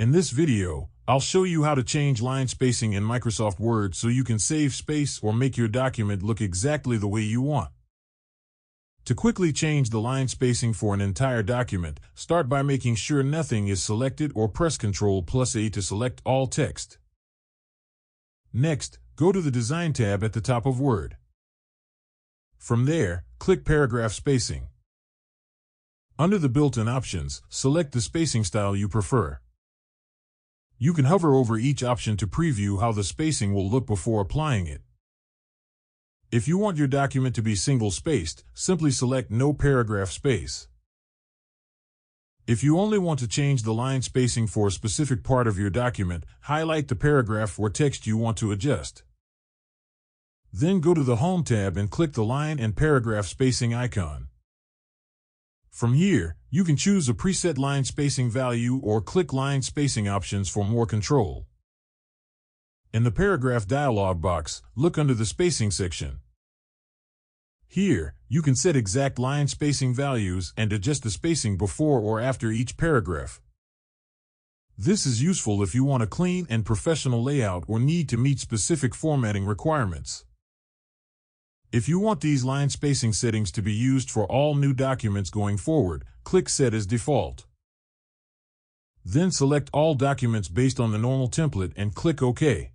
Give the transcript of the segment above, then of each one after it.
In this video, I'll show you how to change line spacing in Microsoft Word so you can save space or make your document look exactly the way you want. To quickly change the line spacing for an entire document, start by making sure nothing is selected or press Ctrl+A to select all text. Next, go to the Design tab at the top of Word. From there, click Paragraph Spacing. Under the built-in options, select the spacing style you prefer. You can hover over each option to preview how the spacing will look before applying it. If you want your document to be single-spaced, simply select No Paragraph Space. If you only want to change the line spacing for a specific part of your document, highlight the paragraph or text you want to adjust. Then go to the Home tab and click the line and paragraph spacing icon. From here, you can choose a preset line spacing value or click line spacing options for more control. In the paragraph dialog box, look under the spacing section. Here, you can set exact line spacing values and adjust the spacing before or after each paragraph. This is useful if you want a clean and professional layout or need to meet specific formatting requirements. If you want these line spacing settings to be used for all new documents going forward, click Set as Default. Then select all documents based on the normal template and click OK.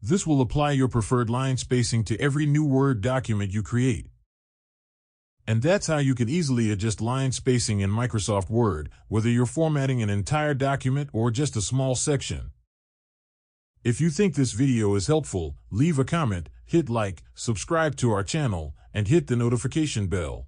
This will apply your preferred line spacing to every new Word document you create. And that's how you can easily adjust line spacing in Microsoft Word, whether you're formatting an entire document or just a small section. If you think this video is helpful, leave a comment, hit like, subscribe to our channel, and hit the notification bell.